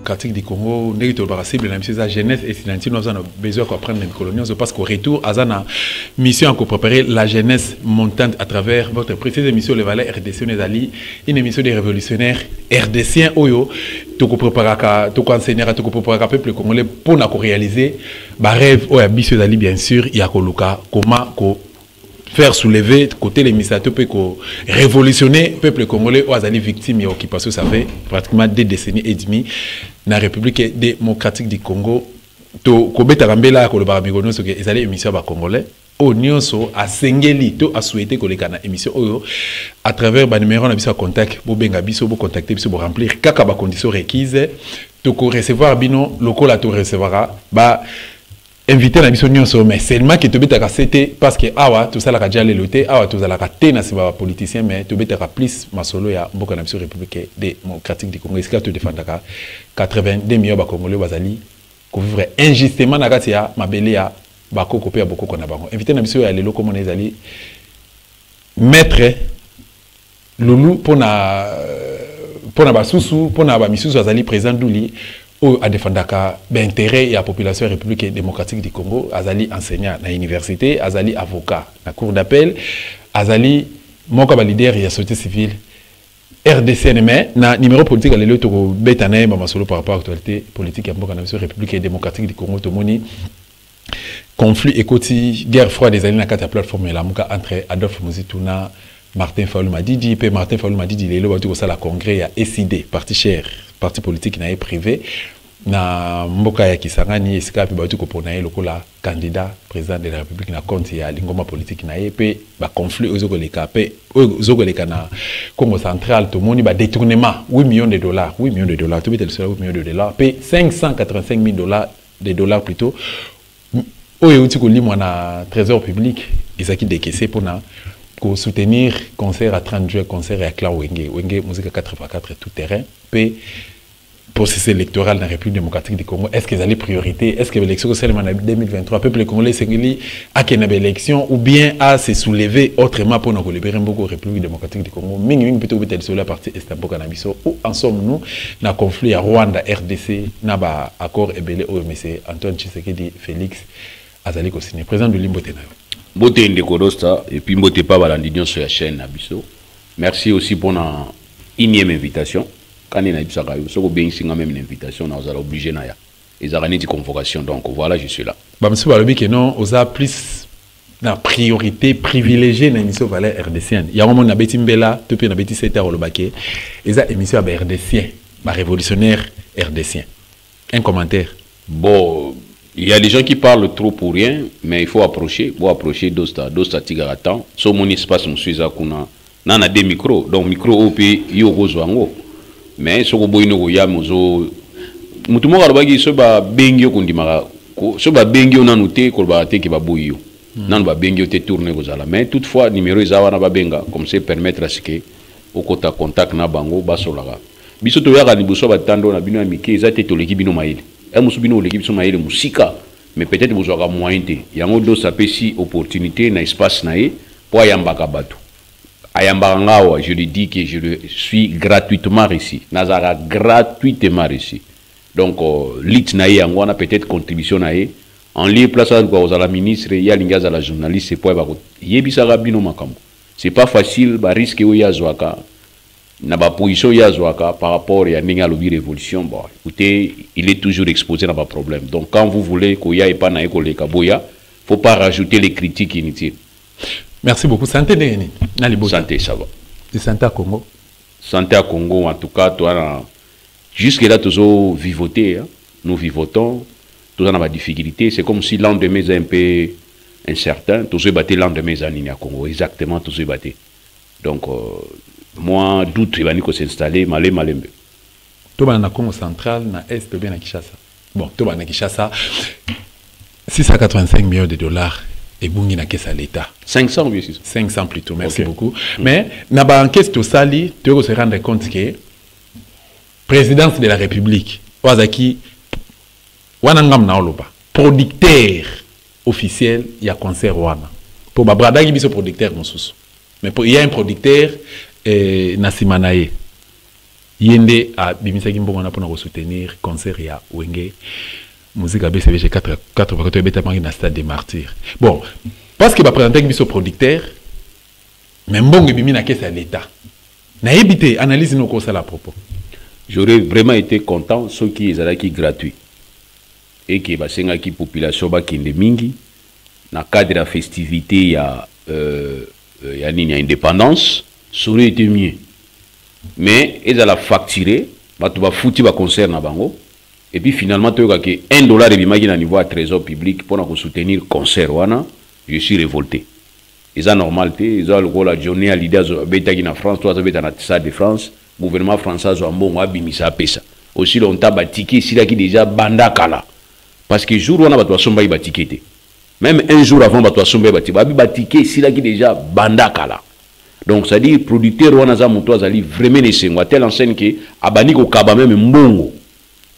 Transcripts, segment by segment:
démocratique du Congo, nous avons cible la jeunesse et si nous avons besoin d'apprendre les colonies, parce qu'au retour, nous avons une mission pour préparer la jeunesse montante à travers votre précise émission Les Valeurs RDC, une émission des révolutionnaires RDCiens, tu prépares, tu enseignes, tu prépares le peuple congolais pour réaliser le rêve, bien sûr, il y a comment faire soulever côté les ministères pour révolutionner le peuple congolais aux alliés victimes et occupation. Ça fait pratiquement 2 décennies et demie dans la République démocratique du Congo. To kobeta rambela ko le baramigono so que ezali émission ba congolais au nyonso a sengeli to a souhaité ko le kana émission oyo à travers ba numéro na biso contact bo benga biso bo contacter biso bo remplir kaka ba conditions requises to ko recevoir bino lokola to recevra ba invité na biso nyonso mais seulement que to betaka c'était parce que awa tout ça la radio leloté awa tout ça la raté na ba politicien mais to betaka plus masolo ya mboka na biso République démocratique du Congo iska to défendaka 82 millions ba congolais bazali ko vivre injustement na kati ya mabele ya bakoko pe ya bokoko na bango invité na biso ya lelo comme on ezali maître Loulou pona basusu pona ba misusu azali président Douli ou a défendaka l'intérêt et la population républicaine démocratique du Congo, azali enseignant à l'université, azali avocat à la cour d'appel, azali mon leader et la société civile RDC mais na numéro politique à l'élo to betanaye ba masolo par rapport à l'actualité politique en République républicaine démocratique du Congo to moni conflit écoti guerre froide des années na kata plateforme la muka entre Adolphe Muzituna Martin Fayulu Madidi pe Martin Fayulu Madidi lelo batu ko sala congrès ya SID parti cher parti politique na privé na mboka ya Kisangani esika pe batu ko pona lokola candidat président de la République na compte ya lingoma politique na pe ba conflit ozoko leka pe ozoko leka na Congo central to moni ba détournement 8 millions de dollars to betel sur 8 millions de dollars pe 585 000 dollars plutôt oyo uti ko limwa na trésor public ezaki décaissé pour soutenir concert à 30 juin, concert à Clan Wenge, musique à 84 tout terrain, puis processus électoral dans la République démocratique du Congo, est-ce qu'ils allaient priorité, est-ce que l'élection seulement en 2023, peuple congolais s'engagé à qu'il y ait une élection ou bien à se soulever autrement pour nous libérer beaucoup la République démocratique du Congo, ming plutôt peut-être sur la partie Estampo Canabiso, où en sommes-nous dans le conflit à Rwanda, RDC, n'a pas accord et belé au monsieur Antoine Tshisekedi Félix Azali Kosine, président de l'Imbotenayo. Bote Ndekorosta et puis Bote pas balandignon sur la chaîne Abisso. Merci aussi pour une énième invitation. Quand on a eu ça, on a bien même une invitation, on a obligé na ya. Ils ont une convocation donc voilà je suis là. Bah monsieur Balobi que non, on a plus la priorité privilégiée dans l'émission Valeurs RDCienne. Il y a un moment na Betimbela, tout pe na Beti Seta Rolobake. Ils ont émission RDCien, ba révolutionnaire RDCien. Un commentaire. Bon, il y a des gens qui parlent trop pour rien, mais il faut approcher. Pour approcher Dosta Tigaratan. Sur mon espace, je suis à Kuna. On a des micros. Donc, micro OP, il y a un mais sur le boino, il y a mozo. Mutumo kalbagi soba bengyo kundimara. Soba bengyo nanoute kolbarate qui va bouillir. Nan ba bengyo te tourner kozala. Mais toutefois, numéro izawa na ba benga, comme c'est permettre à ce que au kota contact na bango basolara. Biso to yaka ni buso ba tando na bino amike ezate to leki bino maile. Musubino l'équipe sont maïle musika mais peut-être vous aurez moyen de yango do sapesi opportunité na espace nae pour ayambaka batu ayambarangawa je lui dis que je suis gratuitement ici nazara gratuitement ici donc lit nae yango on a peut-être contribution nae en lieu place à la ministre ya lingaza la journaliste c'est pour yebisa rabino makambo c'est pas facile ba risque o ya zwaka na ba position ya zwaka par rapport à ninga lobi révolution bon écoutez il est toujours exposé dans ba problème donc quand vous voulez ko ya pas na école kaboya faut pas rajouter les critiques inutiles. Merci beaucoup. Santé Deni na libosa santé ça va de santé à Congo en tout cas toi jusque là toujours vivoter hein? Nous vivotons tous en a difficulté c'est comme si lendemain est un peu incertain tous battre lendemain à Congo exactement tous battre donc moi doute il va nous s'installer malembe to na Congo central na est bien na Kinshasa bon to na Kinshasa 685 millions de dollars et bungi na kesa l'état 500 plutôt merci beaucoup mais na ba enquête to sali tu se rendre compte que présidence de la République wazaki wanangam na oloba producteur officiel il y a concert wana pour ba bradagi biso producteur mosusu mais il y a un producteur Nassimanaye yende a bimisaki mbongo na pona ko soutenir concert ya Wenge musique à BCBG 4 côté beta na stade des martyrs. Bon, parce que va présenter biso producteur mais mbongo bimi na caisse à l'état. Na évité analyse nos causes à la propos. J'aurais vraiment été content ceux qui étaient gratuits et qui basenga qui population ba kende mingi na cadre de la festivité ya nini ya indépendance, ça aurait été mieux. Mais ils allaient facturer, tu vas foutre le concert na bango, et puis finalement tu vois que $1 et bimagi na niveau à trésor public pour soutenir le concert wana, je suis révolté. Ils ont normal, ils ont le rôle à journée à l'idée de France, toi tu as stade de France, gouvernement français a bon abimisa pesa. Aussi longtemps batiki si là qui déjà banda kala. Parce que jour wana batwa somba ibatikete. Même un jour avant batwa somba batike si là qui déjà banda kala. Donc ça dit producteur wana za muto azali vraiment nesengo telle enseigne que abani ko kaba même mbongo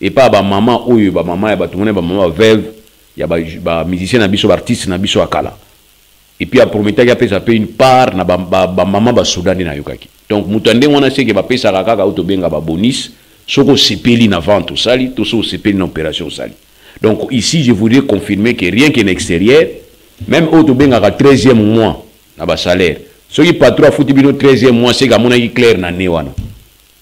et pas ba maman oyo ba maman ya batumone ba maman veuve ya ba musicien na biso artiste na biso akala. Et puis à promettre qu'il a payé une part na ba maman ba soudani na yokaki. Donc mutande wana c'est que ba pesa kaka auto benga ba bonus soko sepeli na vente au sali tout so sepeli na opération au sali. Donc ici je voudrais confirmer que rien qu'en extérieur même auto benga 13e mois na ba salaire. Ce qui pas trop foutu bino 13e mois c'est que mona qui clair na ne wana.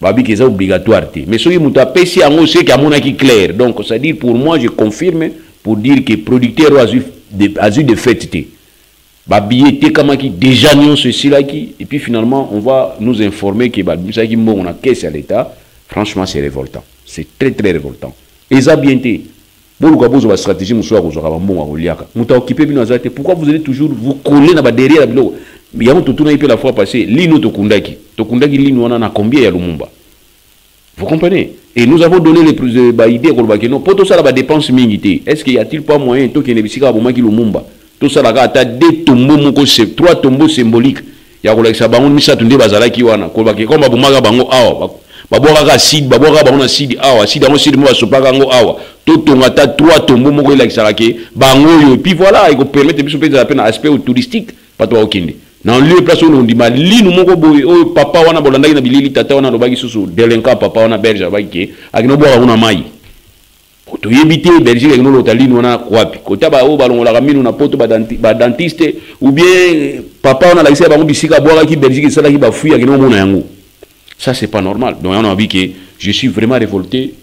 Babi que c'est obligatoire mais ce qui muta pesi ango c'est que mona qui clair. Donc ça dire pour moi je confirme pour dire que producteur a eu de fait babi était comme qui déjà nion ceci là qui et puis finalement on va nous informer que babi ça qui on a caisse à l'état. Franchement c'est révoltant. C'est très très révoltant. Et ça bien été pourquoi vous avez une stratégie monsieur pourquoi vous allez toujours vous coller derrière la bilo il y a tout la fois passée lino tokundaki lino on a combien ya Lumumba vous comprenez et nous avons donné les plus idées que non pour tout ça la dépense mingité est-ce qu'il y a-t-il pas moyen to kene bisika bomaki Lumumba tout ça la ata deux tombeaux moko c'est 3 tombeaux symboliques ya ko lekisa bango misa tunde bazalaki wana ko baki komba bomaka bango awa babwaka acide babwaka bango acide awa acide bango acide mo basopaka ngo awa to tonga ta 3 tombeaux moko lekisa ke bango yo et puis voilà il ko permettre biso peut la peine aspect touristique pas toi okinde dans lieu place où on dit mal lino moko boy o papa wana bolandaki na bilili tata wana lobaki susu delinquant papa wana belge abaki akino boka kuna mai to yebite belgique akino lotali wana kwapi kota ba o balongola kamino na poto ba dentiste ou bien papa wana la kisa bango bisika boka ki belgique sala ki ba fuya akino mona yango ça c'est pas normal donc on a envie que je suis vraiment révolté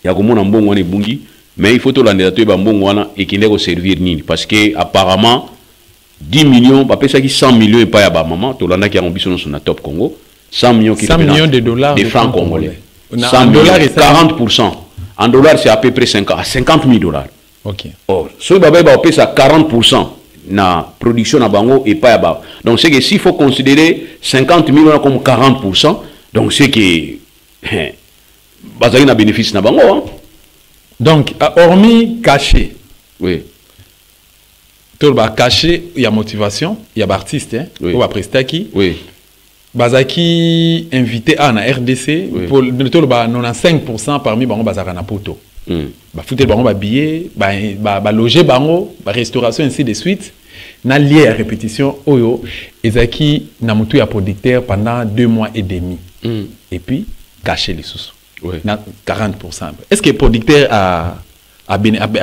ya ko mona mbongo wana bungi mais il faut to landela to ba mbongo wana ekinde ko servir nini parce que apparemment 10 millions, bah, ça qui 100 millions et pas à ba maman, to landa qui a ambition sur na top Congo, 100 millions qui 100 millions de dollars de francs congolais. 100 dollars et 40%. En dollars c'est à peu près 50 000 dollars. OK. Or, ce baba va payer ça 40% na production na bango et pas à ba. Donc c'est que s'il faut considérer 50 millions comme 40%, donc c'est que bazali na bénéfice na bango hein. Donc hormis caché. Oui. Tout va cacher, il y a motivation, il y a artiste, hein, oui. Ou après Staki. Oui. Bazaki invité à la RDC oui. Pour le 95% parmi bango bazaka na poto. Ba fouter bango ba billet, ba loger bango, ba restauration ainsi de suite. Na lié à répétition oyo ezaki na mutu ya producteur pendant 2 mois et demi. Et puis cacher les sous. Oui. Na 40%. Est-ce que le producteur a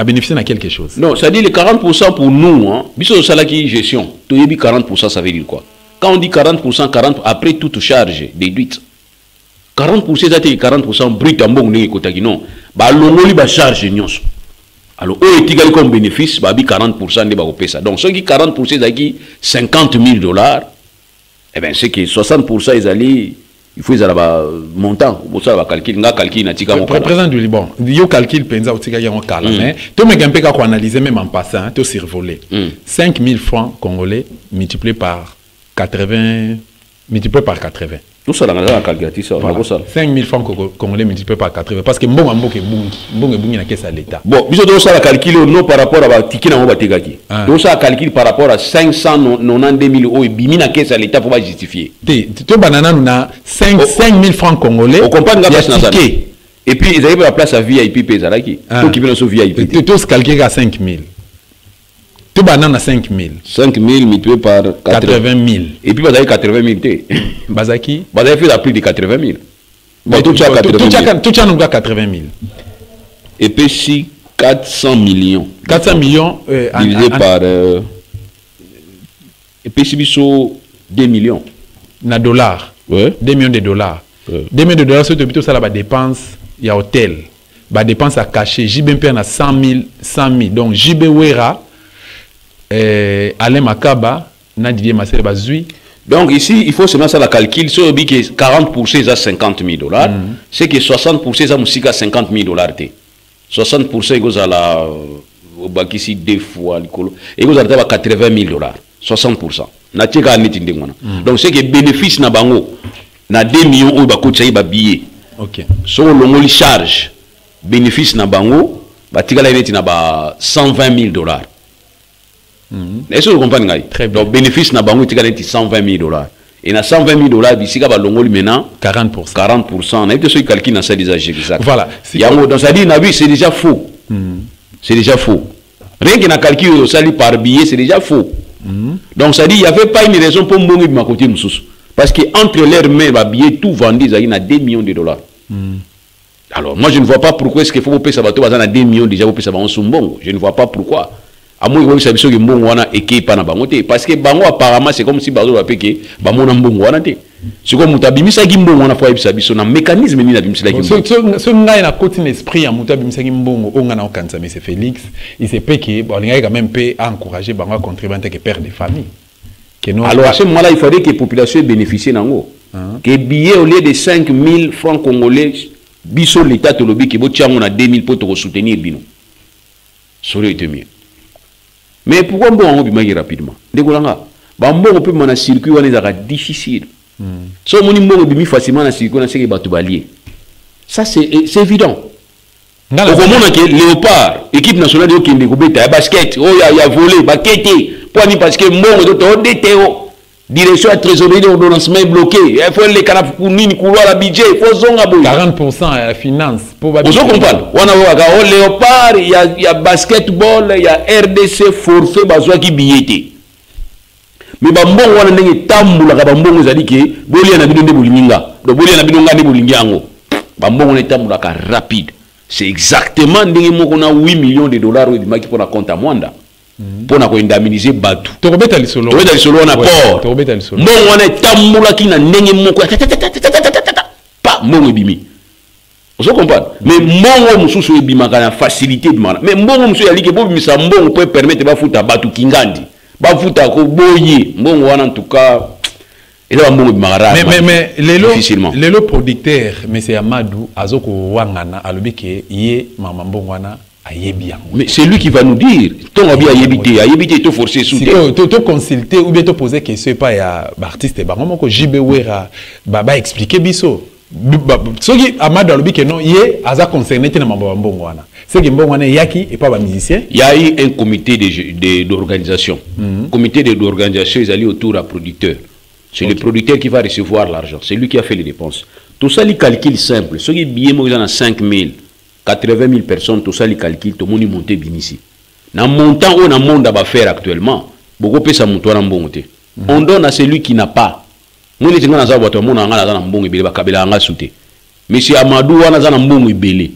bénéficié de quelque chose? Non, ça dit les 40% pour nous, hein. Biso salaki gestion. Tu dis 40%, ça veut dire quoi? Quand on dit 40%, 40% après toute charge déduite. 40% ça dit 40% brut en bon n'est kotaki non. Ba longoli ba charge nyonso. Alors eux étigali comme bénéfice, ba bi 40% de ba ça. Donc ceux qui 40% ça qui $50,000, eh ben c'est que 60% ils allaient il faut avoir montant pour ça va calculer nga calcul na tika mon président du Liban yo calcul penza utika yango kala mais to me gampe ka ko analyser même en passant to survoler 5 000 francs congolais multiplié par 80 tout ça dans la calculatrice ça 5 000 francs congolais multiplié par 80 parce que mbongo bungi na caisse à l'état bon biso to ça la calcul non par rapport à ticket na ngo batekaki to ça calcul par rapport à 592 000 bimi na caisse à l'état pour pas justifier to banana na 5 000 francs congolais on comprend nga place na et puis ils arrivent à la place à VIP pezalaki to qui vient sur VIP to calculer à 5 000 tout banane à 5 000. 5 000 multiplié par 80 000. Et puis, vous avez 80 000. Bazaki vous avez fait la plus de 80 000. Bon, tout ça 80 000. Tout ça nous 80 000. Et puis si 400 millions. 400 millions divisé par. Et puis si 2 millions. Na dollars. Ouais. 2 millions de dollars. Ouais. 2 millions de dollars, c'est plutôt ça, la dépense, il y a hôtel. La dépense à cacher. JBMP a 100 000. Donc, JB Wera, Alain Makaba, Nadidier Massel Bazui. Donc, ici, il faut seulement ça la calcul. Sur le que 40% c'est 50 000 $. C'est que 60% c'est 50 000 $. 60% il y a la. Ici, 2 fois. Il y a 80 000 $. 60%. Donc, c'est que bénéfice na bango. Na 2 millions ou bakotsa ba billet. OK. So le charge bénéfice na bango ba tigala neti na ba 120 000 $. Est-ce que vous comprenez? Très bien. Donc bénéfice na bango tigala neti 120 000 $. Et na 120 000 $ bisika ba longoli maintenant 40%. 40%. Na été ce calcul na ça déjà exact. Voilà. Donc ça dit na oui, c'est déjà faux. C'est déjà faux. Rien que na calcul ça li par billet, c'est déjà faux. Donc ça dit il y avait pas une raison pour mbongo de ma côté msous. Parce que entre leurs mains, les billets tout vendu, il y a 2 millions de $. Alors, moi, je ne vois pas pourquoi est-ce qu'il faut payer ça à 2 millions déjà pour payer ça à Bango. Je ne vois pas pourquoi. À moins que vous sachiez que Bango est qui pas na Bangote. Parce que Bango apparemment c'est comme si Bango a payé Bango na Bango wana te. C'est comme mutabimisa Gimbongo wana fois bisa biso na mécanisme ni na bimisa Gimbongo. Ce ngai na côté esprit à mutabimisa Gimbongo on na okanza mais c'est Félix. Il s'est payé bon il a quand même payé à encourager Bango à contribuer en tant que père de famille. Alors à ce moment-là, il fallait que la population bénéficie d'ango. Que billet au lieu de 5 000 francs congolais, biso l'État te lobby que on a 2 000 pour soutenir bino. Ça aurait été mieux. Mais pourquoi on peut rapidement? Décolanga. On peut mener un circuit où on est difficile. Si on peut facilement un circuit, on sait que tu vas lier. Ça c'est évident. Au moment où Léopard, équipe nationale de Kende Kobeta, basket, oh il y a volé, basket. Parce que mon direction à trésorerie d'ordonnancement est bloquée. Il faut les canapes pour ni couloir la budget. Il faut 40% à la finance. Vous comprenez? On a Léopard, il y a basketball, il y a RDC forfait, bazoa qui billete. Mais bambon on a nengi tambula ka bambon zali ke boli na bidonde bolinga. Do boli na bidonga ni bolinga ngo. Bambon on est tambula ka rapide. C'est exactement ndenge moko na 8 millions de dollars ou bimaki pour la compte à Mwanda. Pour indemniser Batu. Tobeta lisolo. Tobeta lisolo na port. Tobeta lisolo. Bon on est tambula ki na ndenge moko. Pas mon bimi. Vous comprenez? Mais mon mususu ebimaka na facilité bimana. Mais mon mususu yali ke bo bimisa mbongo peut permettre ba futa Batu kingandi. Ba futa ko boye. Mbongo wana en tout cas mais les producteurs mais c'est Amadou Azoko Wangana alobi ke ye mama mbongwana ayebi. Mais c'est lui qui va nous dire. Ton abi ayebité to forcer sous to consulter ou bien to poser question pas ya artiste ba ngomoko JB Wera baba expliquer biso. Soki Amadou alobi ke non ye aza concerné na mama mbongwana. C'est que mbongwana yaki et pas ba musicien. Il y a eu un comité d'organisation. Comité d'organisation ils allaient autour à producteurs. C'est le producteur qui va recevoir l'argent. C'est lui qui a fait les dépenses. Tout ça, les calculs simples. Ceux qui billets, moi, ils 5 000, 80 000 personnes, tout ça, les calculs, tout le monde est monté bien ici. Dans le montant où on a le monde à faire actuellement, beaucoup de ça monter en bon côté. On donne à celui qui n'a pas. Moi, les gens qui ont un bon, on a un bon, ils ont un souté. Mais si Amadou, on a un bon, il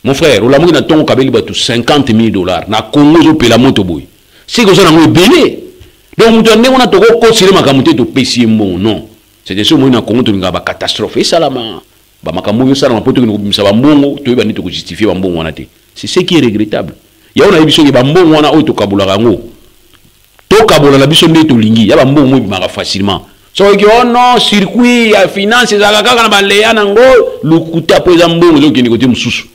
mon frère, on a un ton qui 50 000 $. Na Congo, on paye la moto boy. C'est que ça, on a belé. Donc, on a toujours considéré ma camouflage de pécier mon non. C'était ce moment où on a une catastrophe. Et ça, là, ça justifier c'est ce qui est regrettable. Il y a une émission qui est bon, on a auto kabularango. To kabula la biso ndeto lingi, il y a bon mara facilement. So oh non, circuit, ya finance, ça kaka na baleya nango, lukuta po za mbongo zo kini kote mususu.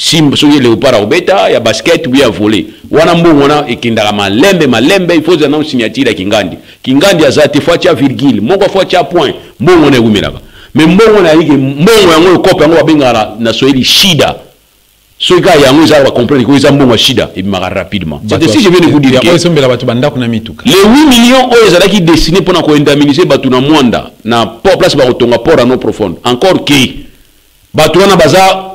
Sim soki Léopard obeta ya basket ou ya volley wana mbongo wana ekindaka malembe il faut na signature kingandi azate fois tia virgule moko fois tia point mbongo na ekumelaka mais mbongo na yiki mbongo yango ekopa yango babengaka na soyeli shida soki ka yango eza ba comprendre ko eza mbongo shida ebimaka rapidement c'est si je viens de vous dire que les 8 millions oyo ezalaki destiné mpona koindemniser bato na Mwanda na place bakotonga port ano profonde encore que bato wana baza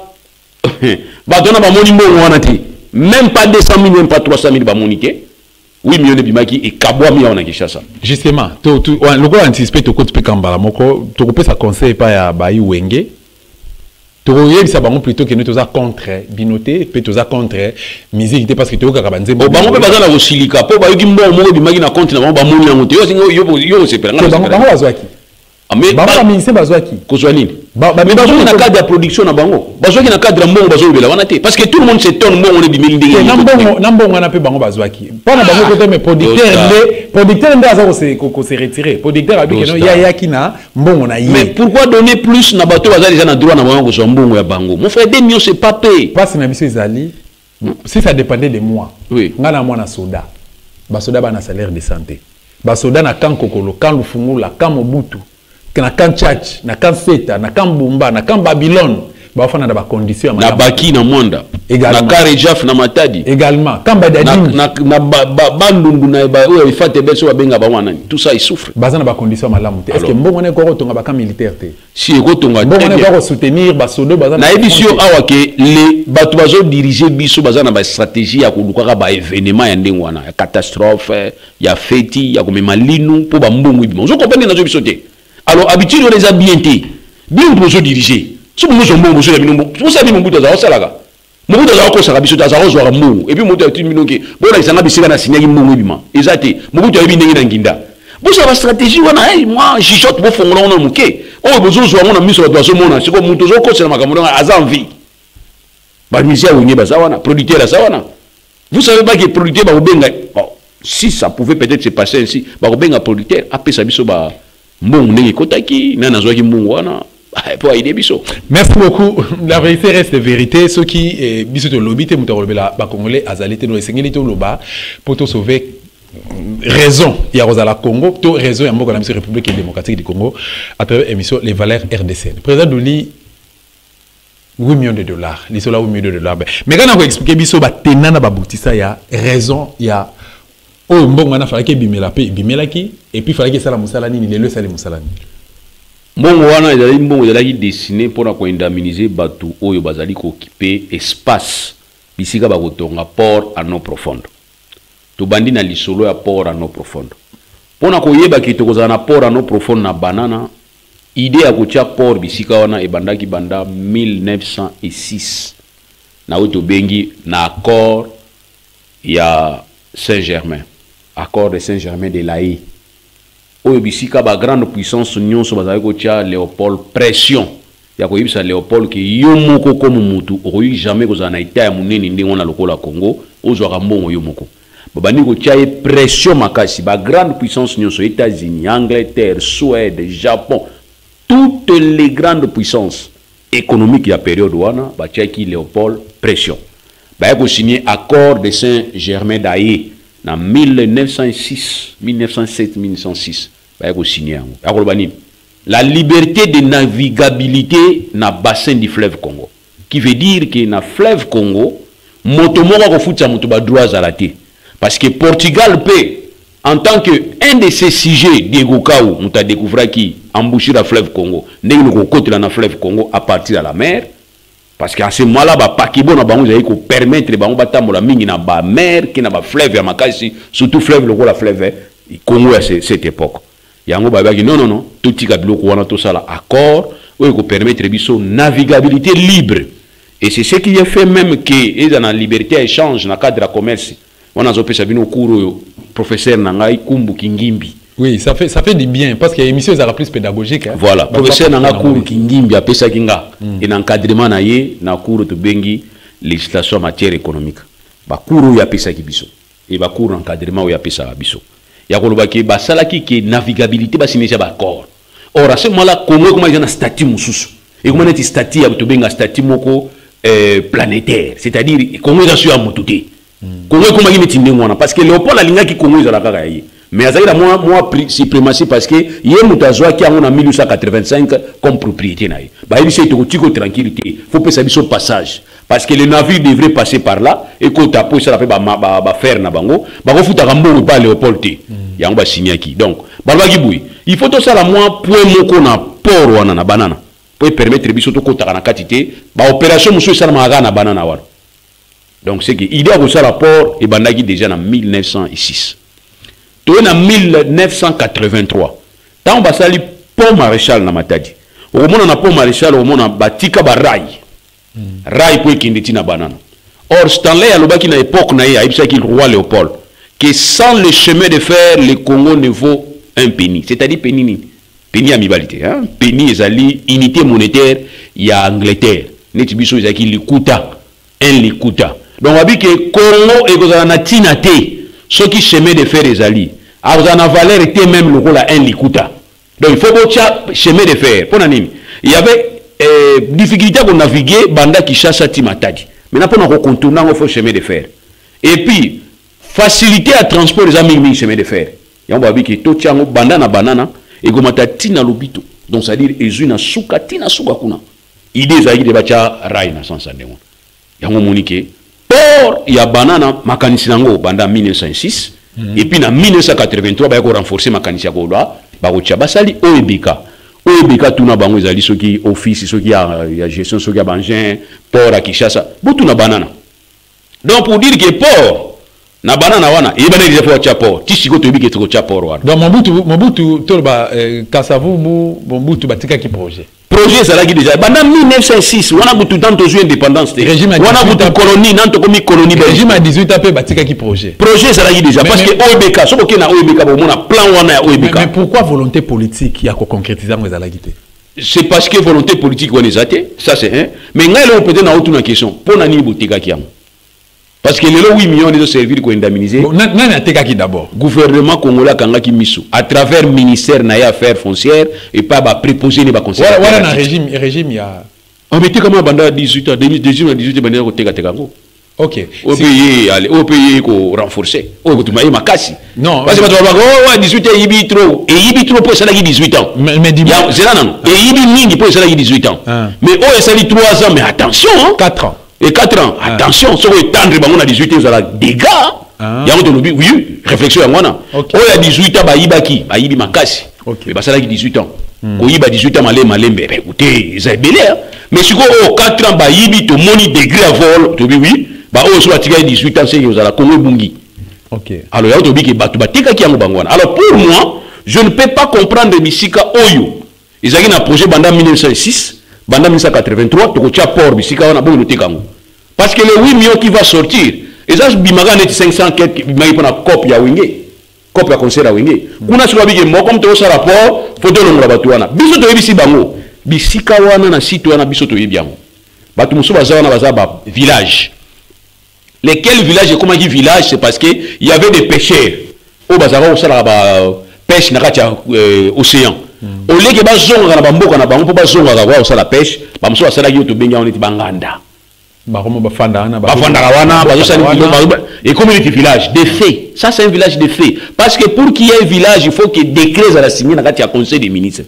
Badona ba moni mbongo wana te. Même pas 200 000, même pas 300 000 ba monique. 8 millions de bimaki et kabwami on a Kinshasa. Justement, le gars anticipé to côté Kambala moko, to peut ça conseil pas ya bayi wenge. To yebisa bango plutôt que nous tous contre binoté, peut tous contre musique parce que to ka banze. Bango pe bazana ko silika po ba yoki mbo moko bimaki na compte na bango ba moni yango te. Yo c'est père. Bango bazwaki. Mais bango ministre bazwaki. Kozwani. Mais bazwaki na cadre de production na bango. Bazwaki na cadre mbongo bazwaki bela wana te parce que tout le monde s'étonne mbongo on est bimili ndenge. Nambongo na pe bango bazwaki. Pas na bango côté mais producteur ndaza ko se retirer. Producteur abi que non ya kina mbongo na yé. Mais pourquoi donner plus na bato bazali za na droit na bango ko mbongo ya bango? Mon frère 2 millions c'est pas payé. Parce na biso ezali si ça dépendait de moi. Oui. Ngana moi na soda. Ba soda ba na salaire de santé. Ba soda na kan kokolo, kan lufungula, kan mobutu. Na kan Tchad, na kan Seta, na kan Bumba, na kan Babylone, ba fana da ba condition na baki na mwanda, na Karejaf na Matadi. Également, kan Badadi na bandundu na ba o ifate beso ba benga ba wana. Tout ça il souffre. Bazana ba condition malamu te. Est-ce que mbongo ne ko tonga ba kan militaire te? Si ko tonga mbongo ne ko soutenir ba sodo bazana. Na édition awa ke les bato bazo diriger biso bazana ba stratégie ya kuluka ba événement ya ndenge wana, ya catastrophe, ya feti, ya komema linu po ba mbongo ibimo. Zo comprendre na zo biso te. Alors, habitude, on les a bien été. Bien pour se diriger. Si vous avez un bon, vous savez, vous savez, vous avez un salaire. Vous avez un salaire, vous avez un salaire, et puis vous avez un salaire, vous avez un salaire, vous avez vous avez une stratégie, moi, je suis pour faire un mouquet. Oh, vous avez un mis sur la zone, c'est comme vous avez vous savez pas que producteur va vous si ça pouvait peut-être se passer ainsi, va vous bien producteur, après ça, merci beaucoup. La vérité reste vérité. Ceux qui bisous de lobby, te mutarolbela ba congolais azalité no esengeli to loba pour te sauver raison. Il y a Rosala Congo, to raison ya mboka na République démocratique du Congo à travers émission les valeurs RDC. Président Douli 8 millions de dollars. L'isola 8 millions de dollars. Mais quand on va expliquer biso ba tenana ba boutissa ya raison ya oh mbongo na fallait que bimela pe bimela ki et puis fallait que ça la musala ni le sale musala ni mbongo wana ezali mbongo ezali dessiné pour na ko indemniser batu oyo bazali ko occuper espace bisika ba kotonga port à non profonde to bandi na lisolo ya port à non profonde pona ko yeba ki to kozana port à non profonde na banana idée ya kotia port bisika wana ebandaki banda 1906 na oto bengi na accord ya Saint-Germain, accord de Saint-Germain de l'Aïe. Oyo bisika ba grande puissance union so bazali ko tia Léopold pression. Ya ko yibisa Léopold ki yo moko comme mutu oyi jamais ko zana ita ya munene ndenge na lokola Congo, ozo ka mbongo yo moko. Babani ko tia pression makasi ba grande puissance union so États-Unis, Angleterre, Suède, Japon, toutes les grandes puissances économiques ya période wana ba tia ki Léopold pression. Bah, il a signé accord de Saint-Germain d'Aïe en 1906, 1907, 1906. Bah, il a signé. La liberté de navigabilité dans le bassin du fleuve Congo. Qui veut dire que dans le fleuve Congo, motomora ko futa motoba droit à la terre. Parce que Portugal peut, en tant qu'un de ces sujets, Diego Kaou, nous avons découvert qui embouché le fleuve Congo. Nous avons côté dans le fleuve Congo à partir de la mer. Parce qu'à ce moment-là, pakibo na bango ko permettre bango batambola mingi na ba mer qui na ba fleuve ya makasi, surtout fleuve le la fleuve Congo à cette époque. Yango ba ki non tout tika biloko wana to sala accord ou ko permettre biso navigabilité libre. Et c'est ce qui a fait même que et dans la liberté échange na cadre de commerce. On a zopesa bino cours professeur Nangai Kumbu Kingimbi. Oui, ça fait du bien parce que l'émission est plus pédagogique. Hein? Voilà, professeur Nanga cours Kingimbi a pesa kinga et l'encadrement na ye na cours to bengi législation en matière économique. Ba cours ya pesa ki biso et ba cours encadrement ya pesa biso. Ya koloba ki ba sala ki navigabilité ba signer ba accord. Or à ce moment-là Congo comment il y a un statut mususu. Et comment est statut ya to benga statut moko planétaire, c'est-à-dire Congo est sur motuté. Congo comment il est ndengwana parce que Léopold alinga ki Congo ezala kaka ye. Mais il y a moi suprématie parce que il y a un qui a en 1885 comme propriété. Il y a tranquillité. Il faut que ça soit au passage. Parce que les navires devraient passer par là. Et quand tu as posé ça, faire na bango. Il faut que tu aies pas Léopold. Il y a un signé qui. Donc, il faut que ça la moi pour mon port na banana. Pour permettre de biso to kota na quantité. Ba opération monsieur ça na banana wala. Donc c'est que l'idée de ce rapport est déjà en 1906. Tout en 1983. Tant que ça pont maréchal na matadi. Au moment na pont maréchal au moment batika ba rail. Rail pour qui na banana. Or Stanley alobaki na époque na ya ibsa ki roi Léopold que sans le chemin de fer le Congo ne vaut un penny. C'est-à-dire penny penny amibalité hein. Penny ezali unité monétaire ya Angleterre. Neti biso ezaki likuta un likuta. Donc on dit que Congo et kozala na tina te ce qui chemin de fer ezali. A na valeur était même le rôle à un likuta. Donc il faut que chemin de fer. Il y avait difficulté à naviguer banda Kinshasa Timatadi. Maintenant pour contourner il faut chemin de fer. Et puis faciliter à transport les amis chemin de fer. Il y a que tout tient banda na banana et comme tina lobito. Donc ça veut dire ezuna suka tina suka kuna. Idée zaidi de bacha rail na sens ande. Il y a monique port il y a banana makanisi nango banda 1906 et puis en 1983 ba ko renforcer makanisi ko là ba ko tia basali oebika tuna bango ezali soki office soki ya gestion soki ya bangin port à Kinshasa butu na banana. Donc pour dire que port na banana wana e bana déjà pour tia port ti siko to ebiki to tia port wana. Donc Mobutu tolba Kasavu Mobutu batika ki projet ça qui déjà pendant 1906 on a tout temps toujours indépendance régime on a beaucoup colonie nanto comme colonie régime à 18 ans batika qui projet ça qui déjà parce que OEBK so que na OEBK on a plan wana ya OEBK mais pourquoi volonté politique ya ko concrétiser ngo ezala gité c'est parce que volonté politique on est até ça c'est un mais ngai le peut-être na autre question pour na ni botika ki yango parce que les 8 millions de servir pour indemniser. Nani ateka ki d'abord. Gouvernement congolais kanga ki miso à travers ministère na ya affaires foncières et pas ba préposer ni ba conseil. Voilà na régime ya. On mettait comme banda 18 ans 2018 banda ko teka ngo. OK. Au pays ko renforcer. O ko tumaye makasi. Non. Parce que tu vas 18 ans ibi trop et ibi trop pour ça là 18 ans. Mais dis moi. C'est là non. Et ibi mingi pour ça là 18 ans. Mais oh ça dit 3 ans mais attention hein. 4 ans. Et 4 ans, attention, si vous étendre, on a 18 ans, vous avez des dégâts. Il y a oui, réflexion à moi. On a 18 ans, il y a makasi. Mais ça a 18 ans. Il y a 18 ans, écoutez, ils ont belé. Mais si vous avez 4 ans, il y a moni degré à vol, oui, il y a 18 ans, c'est vous avez Congo Bungi. Alors, il y a des gens qui ont alors, pour moi, je ne peux pas comprendre Misika Oyo. Ils ont un projet en 1906. Banda 1983, tu as port bisika wana bon tekango. Parce que le 8 millions qui va sortir, et ça bimaga net 500 quelques bimaga pour la copie à Wingé. Copie à concert à Wingé. Kuna sur bige mo comme to sa rapport, photo longa batu wana. Biso to yebisi bango. Bisika wana na site wana biso to yebiango. Batu muso baza wana baza ba village. Lesquels villages comment dit village c'est parce que il y avait des pêcheurs. Au bazara au sala ba pêche na katia océan. Au lieu que bazonga na bamboka na bango po bazonga ka kwa la pêche bamuso asala ki to benga on eti banganda baromo bafanda na bafanda wana bazosala et community village de fait ça c'est un village de fait parce que pour qu'il y ait un village il faut que décret la signer na kati ya conseil des ministres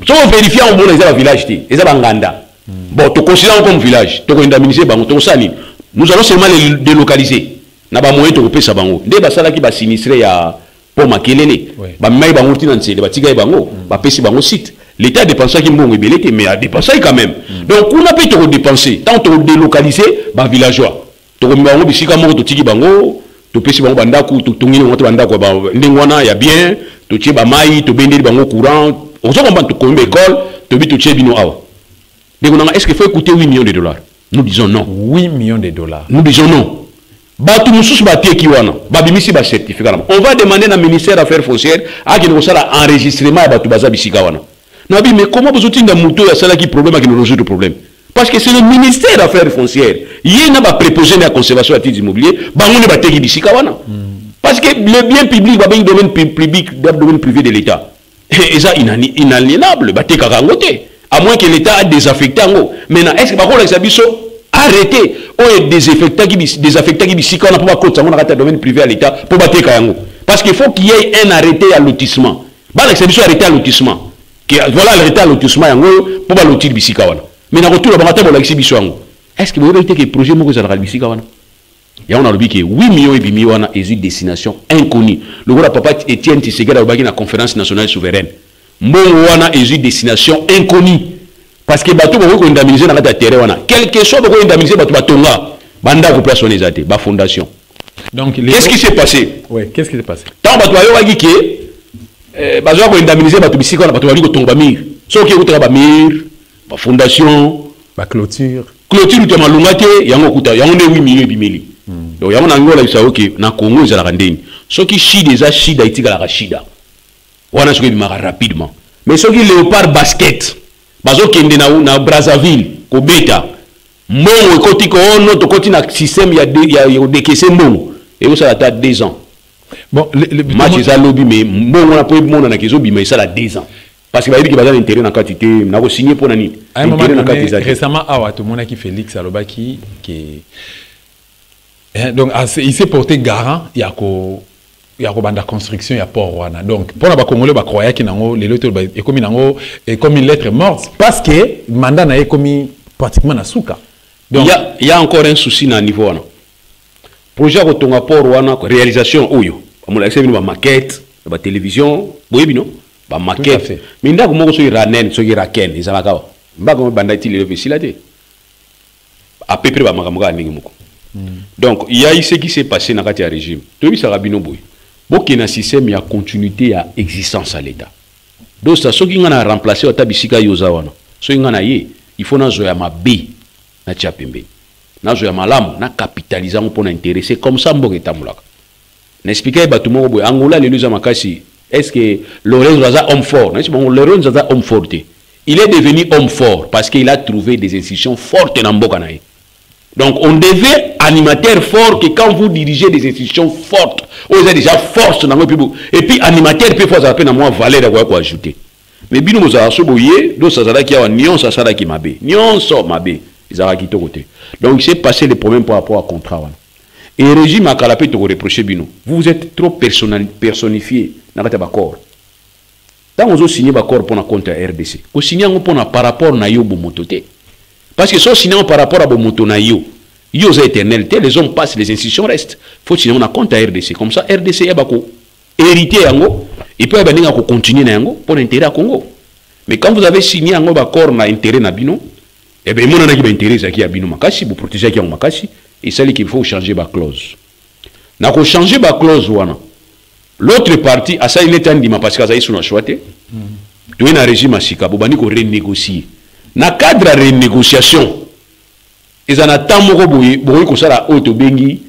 so on vérifie on mona eza village te eza banganda bon to considère comme village to ko indemniser bango to sani nous allons seulement les délocaliser na ba moyen to ko pesa bango nde basala ki ba sinistré ya pour makelele ba mai bango tina nsele ba tiga bango ba pesi bango site l'état a dépensé qui mbongo ebelete mais a dépensé quand même donc on a pu te dépenser tant to délocaliser ba villageois to ko bango bisika moko to tiki bango to pesi bango bandaku to tongini ngoto bandako ba ndengwana ya bien to tie ba mai to bendeli bango courant on se comprend to ko école to bi to tie bino awa donc est-ce qu'il faut écouter 8 millions de dollars nous disons non 8 millions de dollars nous disons non. Batu mususu bateki wana babimisi ba certificat on va demander na ministère affaires foncières à qui nous sala enregistrement ya batu baza bisika wana nabi mais comment vous outinga muto ya sala qui problème qui nous résout le problème parce que c'est le ministère affaires foncières il na ba préposé na conservation à titre immobilier bango ne bateki bisika wana parce que le bien public ba ben domaine public domaine privé de l'état et ça inaliénable bateka kangote à moins que l'état a désaffecté ngo maintenant est-ce que ba ko la biso arrêtez ou désaffecter qui bisika on pas côté on a domaine privé à l'état pour battre kayango parce qu'il faut qu'il y ait un arrêté à lotissement ba l'exception arrêté à lotissement qui voilà l'arrêté à lotissement yango pour ba lotir bisika wana mais na retour ba ngata ba l'exhibition yango est-ce que vous avez que projet moko za la bisika wana ya on a dit que 8 millions et demi wana est une destination inconnue le gros papa Etienne Tshisekedi ba na conférence nationale souveraine mbongo wana est une destination inconnue parce que bato bako indemniser na kata terrain wana quelque chose bako indemniser bato batonga banda ko place on ezate ba fondation. Donc qu'est-ce qui s'est passé? Ouais, qu'est-ce qui s'est passé? Tant bato yo wagi ke bazo ko indemniser bato bisika na bato wali ko tonga mir. So ki ko ba mir, ba fondation, ba clôture te malungate yango kuta yango ne 8 millions bimeli. Donc yango na ngola isa OK na Congo ezala ndeni. So ki shida eza shida itika la shida. Wana soki bimaka rapidement. Mais soki Léopard basket bazo kende na Brazzaville ko beta mbongo ekoti ko ono to koti na système ya décaisser mbongo et ça a 2 ans. Bon le match ça lobby mais mbongo na po mbongo na kizo bima ça a 2 ans parce que ba dit que bazana intérêt na quantité na ko signer pour nani intérêt na quantité récemment awa to mona ki Félix Alobaki qui donc il s'est porté garant ya ko banda construction ya port wana donc pour la ba congolais ba croya ki nango les loto e comme nango et comme une lettre morte parce que mandat na e comme pratiquement na souka. Donc il y a encore un souci na niveau wana projet ko tonga port wana réalisation oyo amula exé ba maquette ba télévision boyebi no ba maquette mais ndako moko so iranen so iraken ezala kawa mbako banda ti le vesilate à peu près ba makamuka ningi moko. Donc il y a ce qui s'est passé dans le régime to bi sarabino boy boki na système ya continuité ya existence à l'état donc ça so ki ngana remplacer otabisika yoza wana so ngana ye il faut na zo ya mabe na tchapembe na zo ya malamu na capitaliser pour na intéresser comme ça mboka etamulaka n'expliquer ba tout moko boy angola le luza makasi est-ce que Lorenzo Zaza homme fort n'est-ce pas Lorenzo Zaza homme fort il est devenu homme fort parce qu'il a trouvé des institutions fortes dans mboka na ye. Donc on devait animateur fort que quand vous dirigez des institutions fortes, vous avez déjà force dans le public. Et puis animateur peut faire appel à moi valeur à quoi ajouter. Mais bien nous avons soboyé, donc ça qui a nion ça ça qui mabé, nion ça mabé, ils ont quitté côté. Donc il s'est passé les problèmes par rapport à contrat. Et le régime a calapé te reprocher bino. Vous êtes trop personnifié dans votre accord. Quand vous signez l'accord pour un compte RDC, vous signez un compte par rapport à yobo mototé. Parce que sinon par rapport à Bomoto na yo est éternel, les hommes passent, les institutions restent. Faut sinon on a compte à RDC. Comme ça RDC est bako hérité yango, il peut venir à continuer na yango pour l'intérêt à Congo. Mais quand vous avez signé un accord na intérêt na bino, eh ben mon na ki ba intérêt ça qui a bino makasi pour protéger qui a makasi et ça qu'il faut changer ba clause. Na ko changer ba clause wana. L'autre partie a ça il est andima parce que ça ils sont choité. Tu es un régime à Sika, bobani ko renégocier. Na cadre de renégociation, ils en attendent beaucoup que ça la haute bengi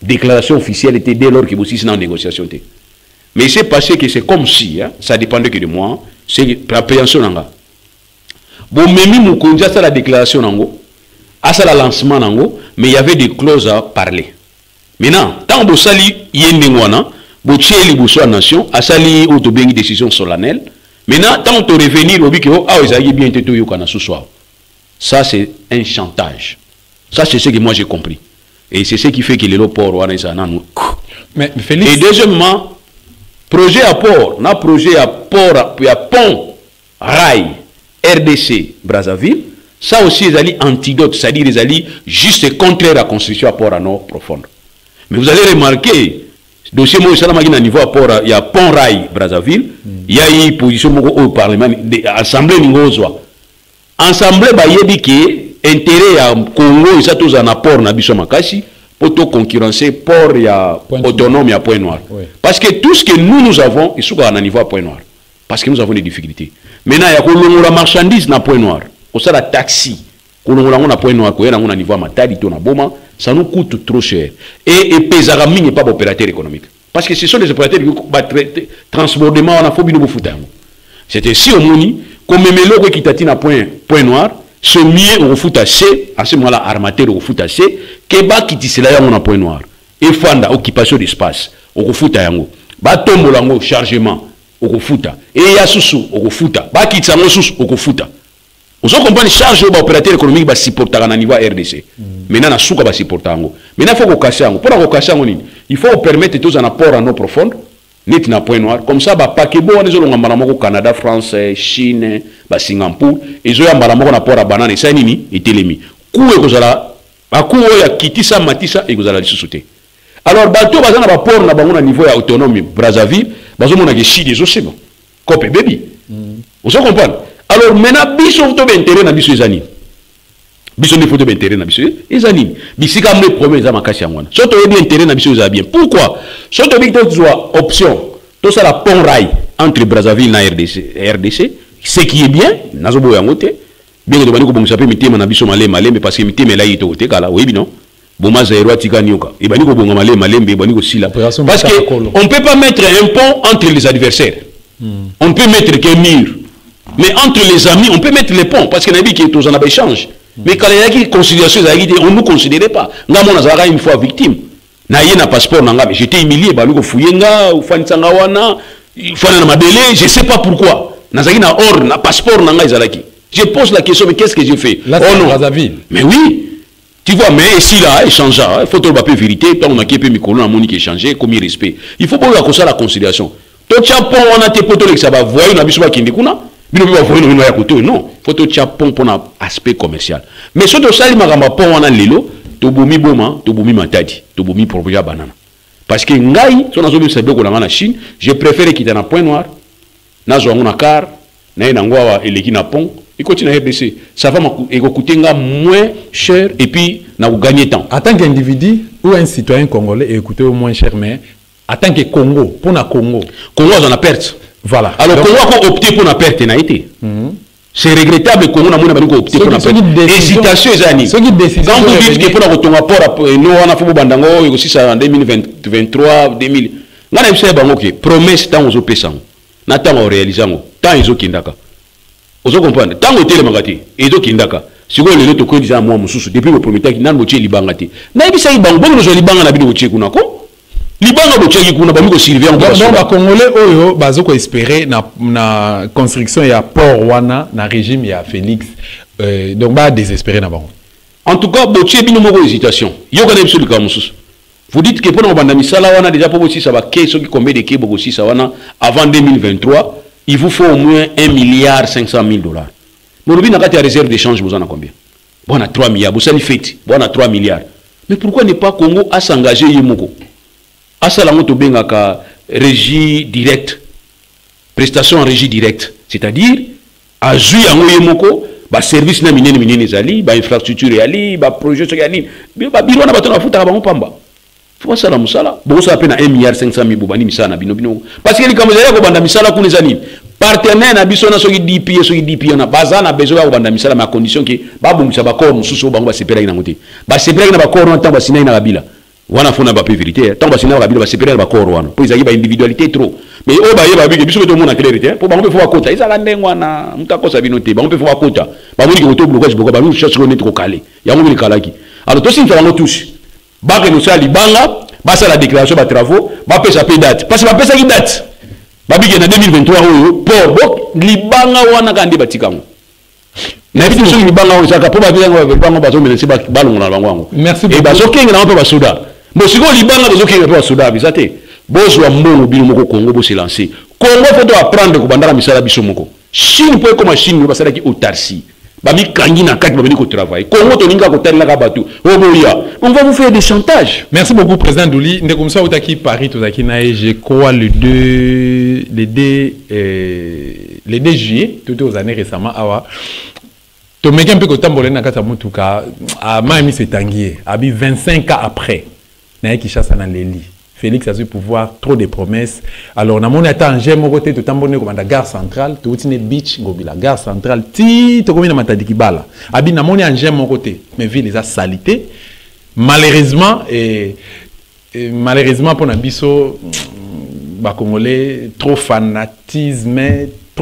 déclaration officielle était dès lors que vous êtes en négociation. Mais il s'est passé que c'est comme si, hein, ça dépendait que de moi, c'est l'appréhension nanga. Bon, même si ça la déclaration nango, à ça la lancement nango, mais il y avait des clauses à parler. Maintenant, tant que vous sali yendengwana, vous tiez les nation, à sali haute bengi décision solennelle. Maintenant, tant que revenir au bico, ah, ils ont bien été tout ce soir. Ça, c'est un chantage. Ça, c'est ce que moi j'ai compris. Et c'est ce qui fait que les ports, mais Félix... Et deuxièmement, projet à port, na projet à port, puis à pont, rail, RDC, Brazzaville, ça aussi, ils allaient antidote, c'est-à-dire ils allaient juste contraire à la construction à port à nord profonde. Mais vous allez remarquer, dossier moi ça à niveau à port il y a pont rail Brazzaville il y a une position au parlement assemblée ningozo assemblée ba yebi que intérêt à Congo ça tous en apport na biso makasi pour to concurrencer port ya autonome à Point Noir parce que tout ce que nous avons est sur un niveau à Point Noir parce que nous avons des difficultés maintenant il y a ko longola marchandise na Point Noir ko ça la taxi ko longola na Point Noir ko yana na niveau à Matadi to na Boma. Ça nous coûte trop cher. Et Pesarami n'est pas opérateur économique. Parce que ce sont les opérateurs qui transbordement on a fait bien foutre. C'était si au moni, comme même l'eau qui t'attire à Point Noir, ce mieux au foot assez, à ce moment-là, armateur au foot assez, Keba qui tisse là on a Point Noir. Et Fanda, occupation d'espace, au foot à yango. Ba tombo lango, chargement, au foot. Et Yasusu, au foot. Ba kitsango sus, au foot. Vous comprenez charge au opérateur économique va supporter à niveau RDC. Maintenant, na souka va supporter ango. Maintenant, il faut qu'on casse ango. Pour qu'on casse ango, il faut permettre tous un apport en eau profonde, net na Point Noir. Comme ça, bah paquet bon, les autres ont Canada, France, Chine, bah Singapour. Ils ont un apport à banane et ça nini et télémi. Kou et kozala, bah kou ya kitisa matisa et kozala dissoute. Alors, bateau bazana ba port na bango na niveau ya autonome Brazzaville, bazo mona ke chi des océans. Copé baby. Vous comprenez? Alors maintenant, biso to intérêt na biso ezani. biso ne photo d'intérêt na biso ezali bisika me premier za makasi yangwana surtout oyebi intérêt na biso za bien pourquoi surtout bi to soit option tout ça la pont rail entre Brazzaville na RDC ce qui est bien nazo boya ngote bien que bani ko bongisa pe mitema na biso malembe parce que mitema la yito te kala oui non boma zero atika nyoka e bani ko bonga malembe bani ko sila parce que on peut pas mettre un pont entre les adversaires on peut mettre qu'un mur mais entre les amis on peut mettre les ponts parce que nabi qui tous en a échange mais quand il y a qui considération on nous considérait pas ngamo na zara une fois victime na yé na passeport na ngabe j'étais humilié bani ko fuyenga ou fanitsanga wana fana na mabele je sais pas pourquoi nazaki na or na passeport na ngai zalaki je pose la question mais qu'est-ce que j'ai fait là c'est Brazzaville mais oui tu vois mais ici là échanger il faut tout la vérité tant on a qui peut micro na monique échanger comme respect il faut pas que ça la considération to chapo on a tes potos que ça va voir na biso ba kindi kuna bino ba voir no ya koto non faut to chapo pour un aspect commercial mais ce to sali magamba pont on a lelo to bomi boma to bomi matadi to bomi projet banana parce que ngai so na zo bi sebe ko na Chine je préfère quitter na point noir na zo ngona car na ina ngwa eleki na pont il continue à RDC ça va coûter moins cher et puis na gagner temps en tant qu'individu ou un citoyen congolais et coûter au moins cher mais en tant que Congo pour na Congo on a perte voilà alors donc, Congo a opté pour na perte na été c'est regrettable Congo na mona ba opté pour na perte hésitation ezani ce qui décide quand vous dites que pour na kotonga port no wana fubo bandango et aussi ça en 2023 2000 ngana mse bango ke promesse tant aux pesa na tant réaliser ngo tant izo kindaka ozo comprendre tant hôtel magati izo kindaka siko lelo to ko disa moi mususu depuis le premier temps ki nan mo tie libanga te na ibisa ibango bongo zo libanga na bino tie kuna ko libanga bo tie kuna ba mi ko surveiller donc ba congolais oyo bazoko espérer na construction ya port wana na régime ya Félix donc ba désespérer na bango en tout cas bo tie bino moko hésitation yo kana biso lika mususu vous dites que pour na banda misala wana déjà pour aussi ça va que ceux qui combien de kebo aussi ça wana avant 2023 il vous faut au moins 1,5 milliard $. Mais le but de réserve d'échange, vous en avez combien? Bon, on a 3 milliards. Vous savez, fait. Bon, on a 3 milliards. Mais pourquoi ne pas Congo à s'engager Yemoko? À ça, on a régie directe, prestation en régie directe. C'est-à-dire, à jouer en Yemoko, bah service na minene zali, bah infrastructure yali, bah projet yali, bah biro na bato na futa ba pamba. Faut ça la musala. Bon ça appelle 1,5 milliard bobani misala bino bino. Parce que les Camerounais ko banda misala ku les amis. Partenaire na biso na soki DP na bazana besoin ko banda misala ma condition que ba bongisa ba corps mususu bango ba sepela ina ngote. Ba sepela ina ba corps wana ba sina ina kabila. Wana fona ba vérité. Tant ba sina ba kabila ba sepela ba corps wana. Pour izaki ba individualité trop. Mais o ba yeba bige biso to mona clarité. Pour bango pe fo akota. Izala ndengwa na mutakosa bino te. Bango pe fo akota. Ba moni ko to blocage boko ba nous cherche ko net ko kale. Yango bi kalaki. Alors to sin fa bango tous. Bak nous ça libanga, ba ça la déclaration ba travaux, ba pesa pe date. Parce que ba pesa ki date. Ba bige na 2023 pour bok libanga wana kandi batikango. Na bitu so libanga wana saka po ba bianga ba zo menesi ba balongo na bango. Merci beaucoup. Et ba zo kenga na ba soda. Mo siko libanga zo kenga ba soda bizate. Bozo wa mbongo bino moko Congo bo se lancer. Congo faut apprendre ko bandara misala biso moko. Chine po comme Chine ba sala ki autarcie. Bami kangi na kati babini ko travail. Congo to ninga ko tella ka batu. On va vous faire des chantages. Merci beaucoup président Douli. Ndekomsa utaki Paris tozaki na je crois le 2 juillet tout aux années récemment awa. To meka un peu ko tambolé na kata mutuka a Miami Setangier. Abi 25 ans après. Na Kinshasa na Leli. Félix a eu pouvoir, trop de promesses. Alors, on a mon état en j'aime au côté de Tambonne comme la gare centrale, tout le beach, la gare centrale, ti, to comme na matadiki bala. Abi na mon en j'aime au côté, mais ville les a salité. Malheureusement pour Nabiso, bah congolais, trop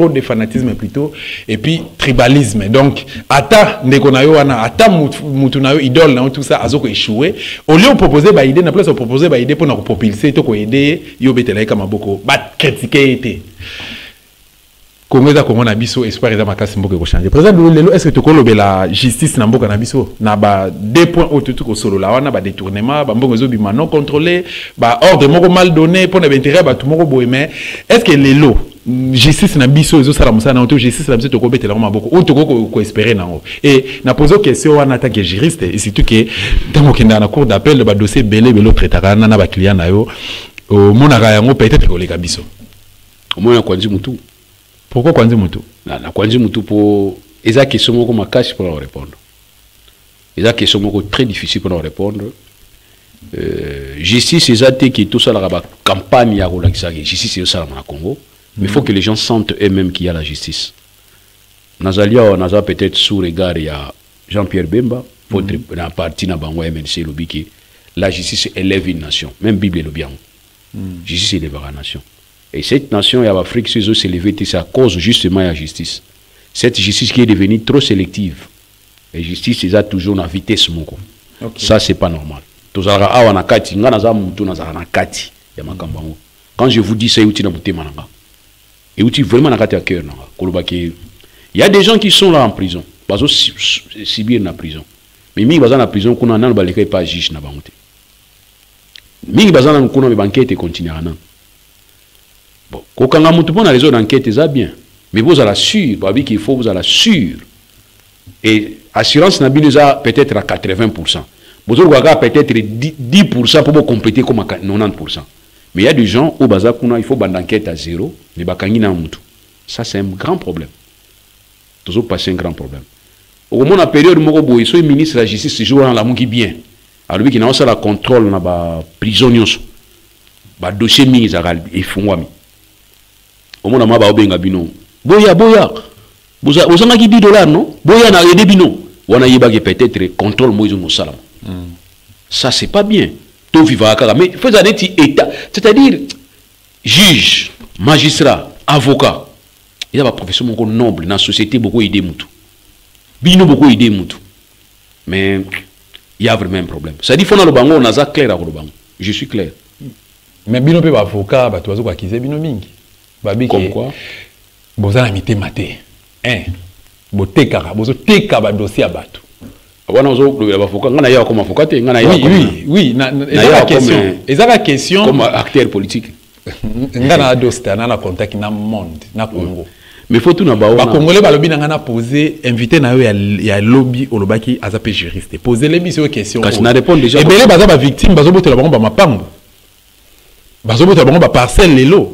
de fanatisme plutôt, et puis tribalisme. Donc, ata ndekonayo wana, ata mutunayo idole na tout ça, azoko échoué. Au lieu de proposer ba idée, na place de proposer ba idée pour nous propulser, to ko aider, yo betela kama boko, ba critiquer été. Congo za Congo na biso, espoir eza makasi mboka ko changer. Président lelo, est-ce que to kolobe la justice na mboka na biso na ba 2 points au tout ko solo la wana ba détournement, ba mbongo zo bima non contrôlé, ba ordre moko mal donné pour intérêt ba tout moko boyeme. Est-ce que lelo justice na biso ezo sala musana auto justice na biso to ko betela maboko ou to ko espérer nango et na poser question wana tant que juriste et surtout que tango kenda na cour d'appel ba dossier belé traitera na ba client na yo o monaka yango peut-être ko leka biso au moins kwanzi mutu. Pourquoi kwanzi mutu na kwanzi mutu pour eza question moko makasi pour répondre C'est une question très difficile pour nous répondre. Justice, c'est qui tout ça la campagne à justice c'est ça au Congo. Mais il faut que les gens sentent eux-mêmes qu'il y a la justice. Nazalia, on a peut-être sous regard il y a Jean-Pierre Bemba, votre parti na bango MNC lobby qui la justice élève une nation. Même Bible est le bien. Justice élève la nation. Et cette nation et l'Afrique s'est élevée, c'est à cause justement de la justice. Cette justice qui est devenue trop sélective. Et justice, c'est toujours la vitesse. Ça, c'est pas normal. Quand je vous dis ça, il vraiment à cœur. Il y a des gens qui sont là en prison. Sibir na prison. Mais mi bazana na prison kuna nan baleka pas juge na bangote. Mi bazana kuna banquette continue nan. Bon, kokanga mutu pona réseau d'enquête ça bien. Mais vous allez sûr, babi qu'il faut vous allez sûr. Et assurance na biluza peut-être à 80%. Vous avez peut-être 10% pour vous compléter comme à 90%. Mais il y a des gens au bazar kuna il faut ban enquête à zéro, mais bakangi na mutu. Ça c'est un grand problème. Toujours passer un grand problème. Au moment de la période où le ministre de la Justice se joue dans la mouki bien. Alors lui qui n'a pas la contrôle dans la prison, le dossier mis à l'effondrement. Au moment où il y a bino, boya, vous avez dit $10 non? Boya n'a aidé bino. On a eu peut-être contrôle Moïse Moussala. Ça c'est pas bien. Tout vivre à Kara. Mais il faut un état. C'est-à-dire, juge, magistrat, avocat. Il y a une profession noble dans la société, beaucoup aidé Moutou. Bino beaucoup aidé Moutou. Mais il y a vraiment un problème. Ça dit, il faut que on a clair à Robango. Je suis clair. Mais Bino peut avocat, tu vas qui c'est Bino Mingi. Comme quoi? Vous avez mis maté. Hein? Vous avez un dossier à battre. Oui, la question. Comme acteur politique. Il y a un contact dans le monde, dans le Congo. Mais il faut tout d'abord. Les Congolais ont posé, invité il y a un lobby au lobby à zapper juriste. Poser les questions. Quand on répond déjà. Et bien, les victimes, ils ont été là-bas, ils ont été là-bas, parcelle les lots.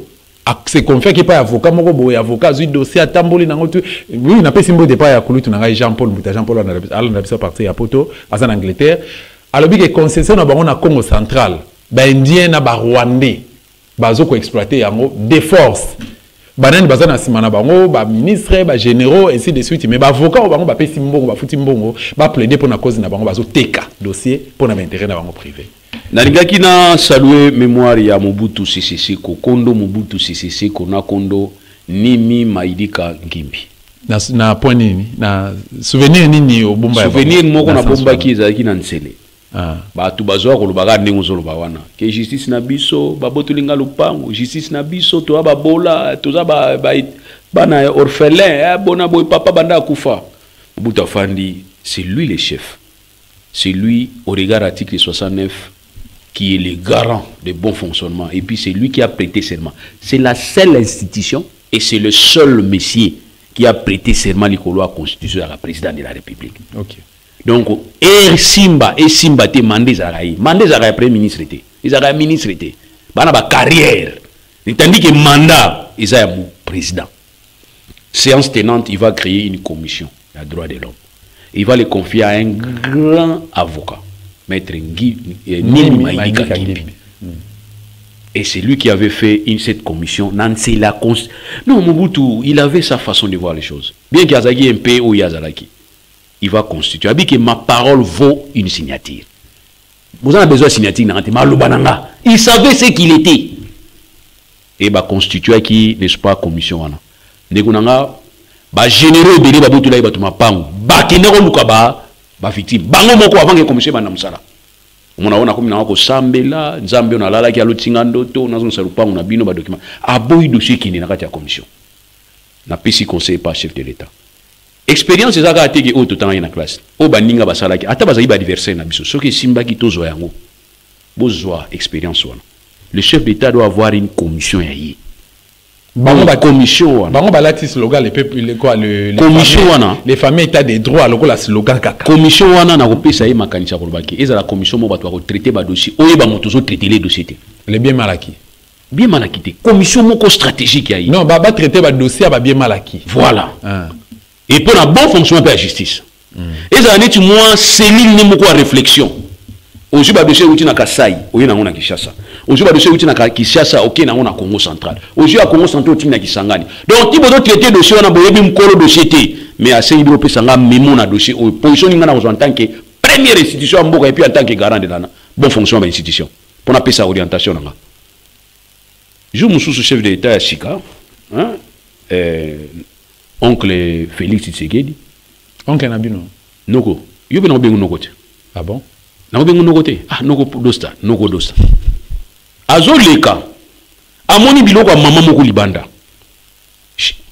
C'est confirmé qu'il n'y a pas d'avocat, avocat, dossier à Tamboli. Oui, il n'y a pas de symbole de pas à Jean-Paul Mouta, Jean-Paul a parti à Poto, en Angleterre. Alors, il y a une concession dans le Congo central, les Indiens, les Rwandais, ils ont exploité des forces. Banan bazana simana bango ba ministre ba généraux ainsi de suite mais ba avocat bango ba pesi mbongo ba futi mbongo ba plaider pour na cause na bango bazo teka dossier pour na intérêt na bango privé. Nalingaki na saluer mémoire ya Mobutu Sese Seko Kondo Mobutu Sese Seko na Kondo Nimi Maïdika Ngimbi. Na point nini na souvenir nini au bomba. Souvenir moko na bomba ki ezalaki na Nsele. Ba tu bazwa ko lobaka ndenge ozoloba wana ke justice na biso babotulinga lupango justice na biso to ba bola to za ba bana orphelin bona boy papa banda kufa Mobutu afandi c'est lui le chef, c'est lui au regard article 69 qui est le garant de bon fonctionnement et puis c'est lui qui a prêté serment, c'est la seule institution et c'est le seul monsieur qui a prêté serment likolo à constitution à président de la République. OK. Donc, Simba te mandé Zaraï. Mandé Zaraï premier ministre. Ils ont ministre. Ils ont carrière. Tandis que mandat, ils ont un président. Séance tenante, il va créer une commission à droit de l'homme. Il va le confier à un grand avocat, maître Nimi Maïdika Ngimbi. Et c'est lui qui avait fait cette commission. Non, Mobutu, il avait sa façon de voir les choses. Bien qu'il y ait un pays où il y a Zalaki. Il va constituer. Il dit que ma parole vaut une signature. Vous avez besoin de signature. Il savait ce qu'il était. Et il va constituer qui, n'est-ce pas, commission. Negunanga, ba généraux de l'État, il va tout mapango. Ba kenero lukaba, ba victime. Bango moko avant que commission bana musala. On a comme na ko sambela, nzambe on a lala ki alotinga ndoto, na zo salupango na bino ba document. Aboyi dossier qui n'est na kati ya commission. Na pesi conseil par chef de l'État. Expérience ezaka ateki o totanga na classe o baninga basalaki ata bazali ba adversaire na biso soki simba ki tozo yango bozwa expérience wana le chef d'état doit avoir une commission yayi bango ba commission wana bango balati slogan le peuple le quoi le commission wana les familles état des droits lokola slogan kaka commission wana na kopesa ye makanisa kolobaki ezala commission mo bato ko traiter ba dossier oyo ba moto zo traiter les dossiers les bien malaki commission moko stratégique yayi non ba traiter ba dossier ba bien malaki voilà. Et pour un bon fonctionnement de la justice. Et ça n'est moi cellule ni moko réflexion. Aujourd'hui ba dossier outi na Kasai, oye na ngona Kinshasa. Aujourd'hui ba dossier outi na Kinshasa, OK na ngona Congo central. Aujourd'hui à Congo central outi na Kisangani. Donc ti bodo traiter dossier na boyebi mkolo dossier té, mais à Seibo pe sanga memo na dossier o position ni ngana en tant que première institution à Mboka et puis en tant que garant de la bonne fonction de l'institution. Pour appeler sa orientation là. Je me suis chef de l'État à Chika, hein, oncle Félix Tshisekedi. Oncle Nabino. Noko. Yo be na bengu noko te. Ah bon? Na bengu noko te. Ah noko dosta, noko dosta. Azo leka. Amoni biloko a maman moko libanda.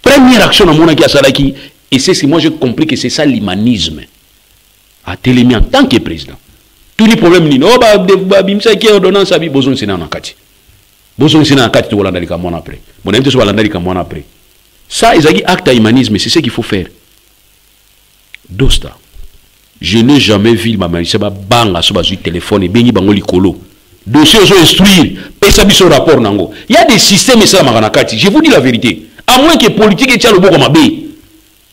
Première action à mon qui a salaki et c'est moi j'ai compris que c'est ça l'humanisme. A télémi en tant que président. Tous les problèmes ni no ba bimsa qui ordonnance abi besoin c'est na nakati. Besoin c'est na nakati to wala ndalika mon après. Mon ami to wala ndalika mon après. Ça ils ont acte à humanisme, c'est ce qu'il faut faire. Dosta. Je n'ai jamais vu ma mère, c'est pas banga sur le téléphone et bengi bango likolo. Dossier aux instruire, et ça biso rapport nango. Il y a des systèmes et ça maganakati. Je vous dis la vérité. À moins que politique et tient le bon comme abbé.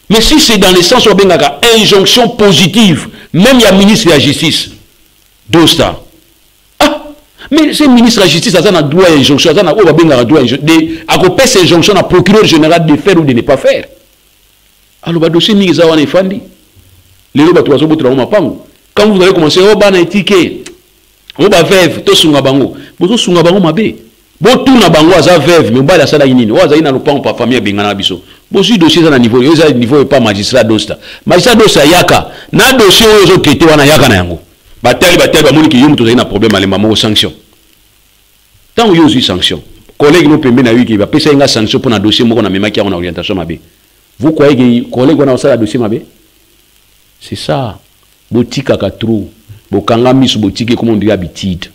Mais si c'est dans le sens où bengaka injonction positive, même il y a ministre de la justice. Dosta. Ah, mais c'est ministre de la justice, ça a droit à injonction, ça a droit à cette injonction à procureur général de faire ou de ne pas faire. Alors, le dossier n'est pas fandi. Les lois quand vous allez commencer, oh, bah, ticket, oh, bah, veuve, to sunga bango, bozo sunga bango mabe, bo tout na bango aza veuve, mais bah, la sala inine, oh, aza ina le pan pa famille bengana biso. Bo si dossier ça na niveau, yo za niveau pas magistrat dosta. Magistrat dosta yaka, na dossier ozo kete wana yaka na yango. Batali ba moni ki yo muto na problème ale mamo sanction. Tant yo zi sanction. Collègue no pembe na wiki ba pesa nga sanction pour na dossier moko na memaki en orientation mabe. Vous croyez que collègue on a ça dossier mabe? C'est ça. Botika katru, bokanga misu botike comme on dit habitude.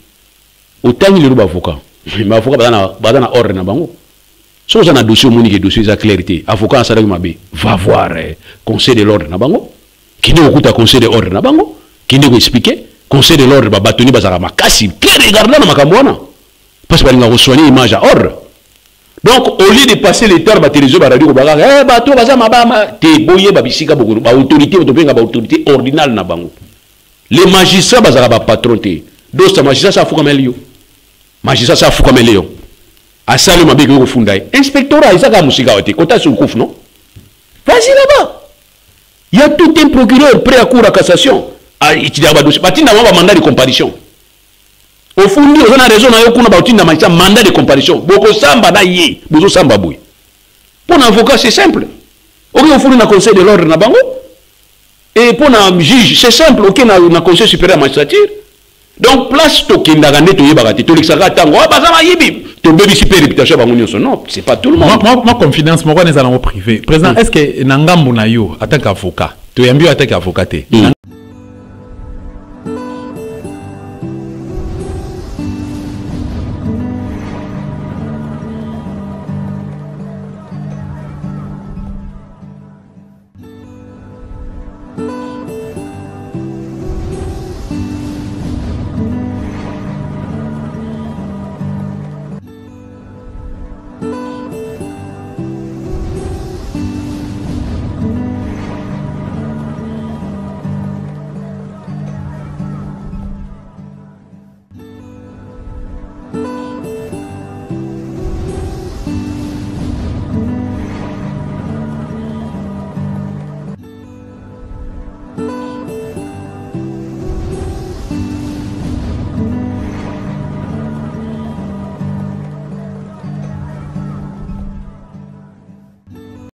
Autant il est avocat. Mais avocat badana ordre na bango. Si on a un dossier monique dossier à clarté, avocat ça mabe va voir conseil de l'ordre na bango. Qui ne écoute conseil de l'ordre na bango, qui ne expliquer conseil de l'ordre ba batoni bazara makasi. Qui regarde là na makamwana. Parce que on a reçu une image à ordre. Donc, au lieu de passer les temps, télévision, radio, bateau, te boye babisika beaucoup, autorité, autorité ordinale na bango. Les magistrats, bazara patron te. Donc, magistrat, ça fout comme un magistrat, ça fout comme un lion. À ça, le mabé au fundaï. Inspectorat, ça, comme musika, côté sur le couf, non? Vas-y là-bas. Il y a tout un procureur prêt à cour à cassation. Il y a un mandat de comparution. Au fond, on a raison, on a un mandat de comparution. Beaucoup samba na yé, beaucoup samba boui. Pour un avocat, c'est simple. Ok, au fond, on a un conseil de l'ordre na bango. Et pour un juge, c'est simple. Ok, on a un conseil supérieur à magistrature. Donc, place to kindagane to yebagate, to l'exaga tango, ah, bazama yibi. To baby super réputation bango nyonso. Non, c'est pas tout le monde. Moi, confidence, moi, on est dans le privé. Président, est-ce que Nangambu na yo, en tant qu'avocat, tu es un en tant qu'avocat,